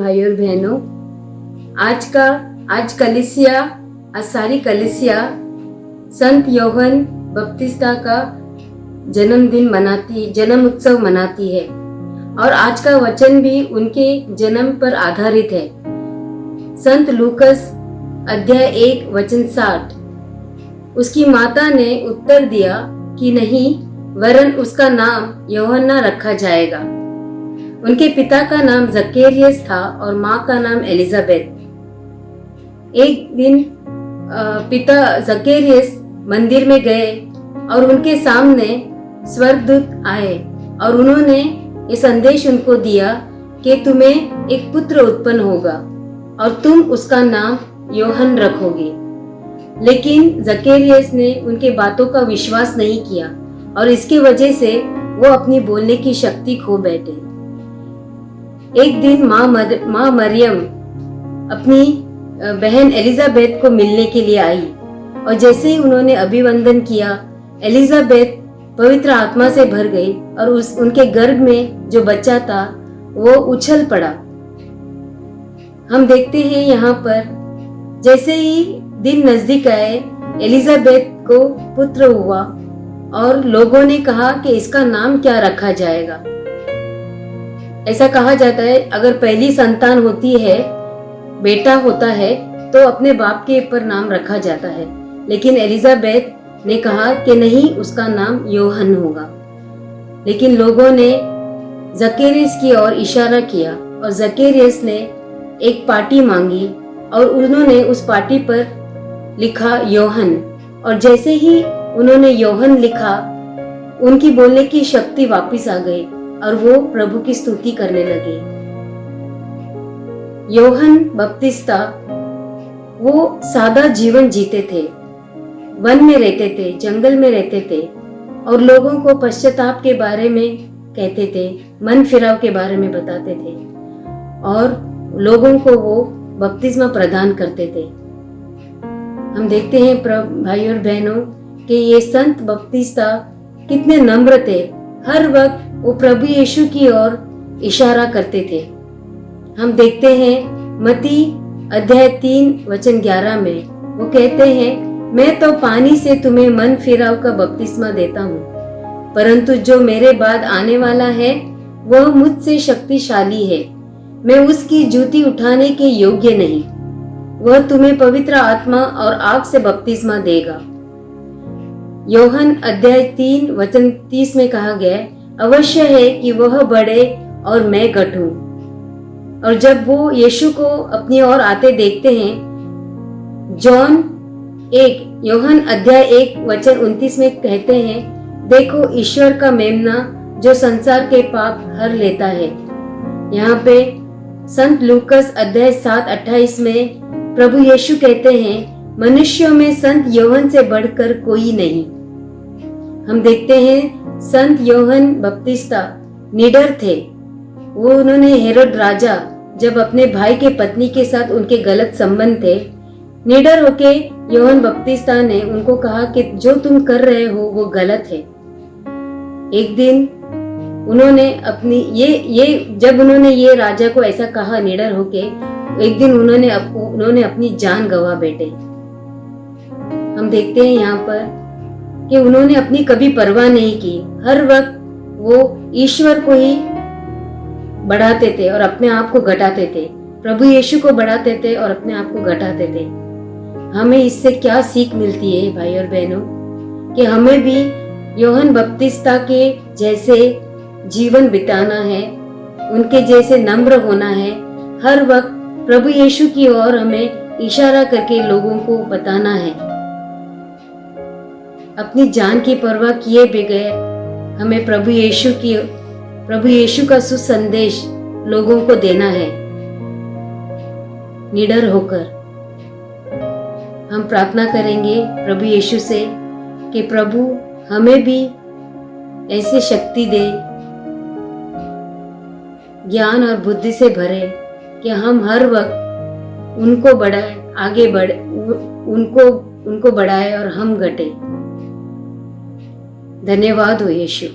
भाई और बहनों, आज सारी कलीसिया संत योहन बपतिस्ता का जन्म उत्सव मनाती है और आज का वचन भी उनके जन्म पर आधारित है। संत लूकस अध्याय 1 वचन 60। उसकी माता ने उत्तर दिया कि नहीं, वरन उसका नाम यूहन्ना रखा जाएगा। उनके पिता का नाम जकेरियस था और माँ का नाम एलिजाबेथ। एक दिन पिता जकेरियस मंदिर में गए और उनके सामने स्वर्गदूत आए और उन्होंने ये संदेश उनको दिया कि तुम्हें एक पुत्र उत्पन्न होगा और तुम उसका नाम यूहन्ना रखोगे। लेकिन जकेरियस ने उनके बातों का विश्वास नहीं किया और इसकी वजह से वो अपनी बोलने की शक्ति खो बैठे। एक दिन माँ मरियम अपनी बहन एलिजाबेथ को मिलने के लिए आई और जैसे ही उन्होंने अभिवंदन किया, एलिजाबेथ पवित्र आत्मा से भर गई और उनके गर्भ में जो बच्चा था वो उछल पड़ा। हम देखते हैं यहाँ पर जैसे ही दिन नजदीक आए, एलिजाबेथ को पुत्र हुआ और लोगों ने कहा कि इसका नाम क्या रखा जाएगा। ऐसा कहा जाता है अगर पहली संतान होती है, बेटा होता है, तो अपने बाप के ऊपर नाम रखा जाता है। लेकिन एलिजाबेथ ने कहा कि नहीं, उसका नाम यूहन्ना होगा। लेकिन लोगों ने जकेरियस की ओर इशारा किया और जकेरियस ने एक पाटी मांगी और उन्होंने उस पाटी पर लिखा यूहन्ना। और जैसे ही उन्होंने यूहन्ना लिखा, उनकी बोलने की शक्ति वापस आ गई और वो प्रभु की स्तुति करने लगे। योहन बपतिस्ता वो सादा जीवन जीते थे, वन में रहते थे, जंगल में रहते थे और लोगों को पश्चाताप के बारे में कहते थे, मन फिराव के बारे में बताते थे और लोगों को वो बपतिस्मा प्रदान करते थे। हम देखते हैं भाई और बहनों कि ये संत बपतिस्ता कितने नम्र थे। हर वक्त वो प्रभु यीशु की ओर इशारा करते थे। हम देखते हैं मत्ती अध्याय 3 वचन 11 में वो कहते हैं, मैं तो पानी से तुम्हें मन फिराव का बपतिस्मा देता हूँ, परंतु जो मेरे बाद आने वाला है वह मुझसे शक्तिशाली है, मैं उसकी जूती उठाने के योग्य नहीं। वह तुम्हें पवित्र आत्मा और आग से बपतिस्मा देगा। यूहन्ना अध्याय 3 वचन 30 में कहा गया, अवश्य है कि वह बढ़े और मैं घटूं। और जब वो यीशु को अपनी ओर आते देखते हैं, यूहन्ना अध्याय 1 वचन 29 में कहते हैं, देखो ईश्वर का मेमना जो संसार के पाप हर लेता है। यहाँ पे संत लूकस अध्याय 7:28 में प्रभु यीशु कहते हैं, मनुष्यों में संत यूहन्ना से बढ़कर कोई नहीं। हम देखते हैं संत योहन्ना बपतिस्ता निडर थे। उन्होंने हेरोद राजा जब अपने भाई के पत्नी के साथ उनके गलत संबंध थे, निडर होके योहन्ना बपतिस्ता ने उनको कहा कि जो तुम कर रहे हो वो गलत है। एक दिन उन्होंने जब उन्होंने ये राजा को ऐसा कहा निडर होके, एक दिन उन्होंने अपनी जान गंवा बैठे। हम देखते हैं यहाँ पर कि उन्होंने अपनी कभी परवाह नहीं की। हर वक्त वो ईश्वर को ही बढ़ाते थे और अपने आप को घटाते थे। प्रभु यीशु को बढ़ाते थे और अपने आप को घटाते थे। हमें इससे क्या सीख मिलती है भाई और बहनों, कि हमें भी योहन्ना बपतिस्ता के जैसे जीवन बिताना है, उनके जैसे नम्र होना है। हर वक्त प्रभु यीशु की ओर हमें इशारा करके लोगों को बताना है। अपनी जान की परवाह किए बगैर हमें प्रभु यीशु का सुसंदेश लोगों को देना है, निडर होकर। हम प्रार्थना करेंगे प्रभु यीशु से कि प्रभु हमें भी ऐसी शक्ति दे, ज्ञान और बुद्धि से भरे कि हम हर वक्त उनको बढ़ाए, आगे बढ़े, उनको बढ़ाए और हम घटे। धन्यवाद हो यीशु।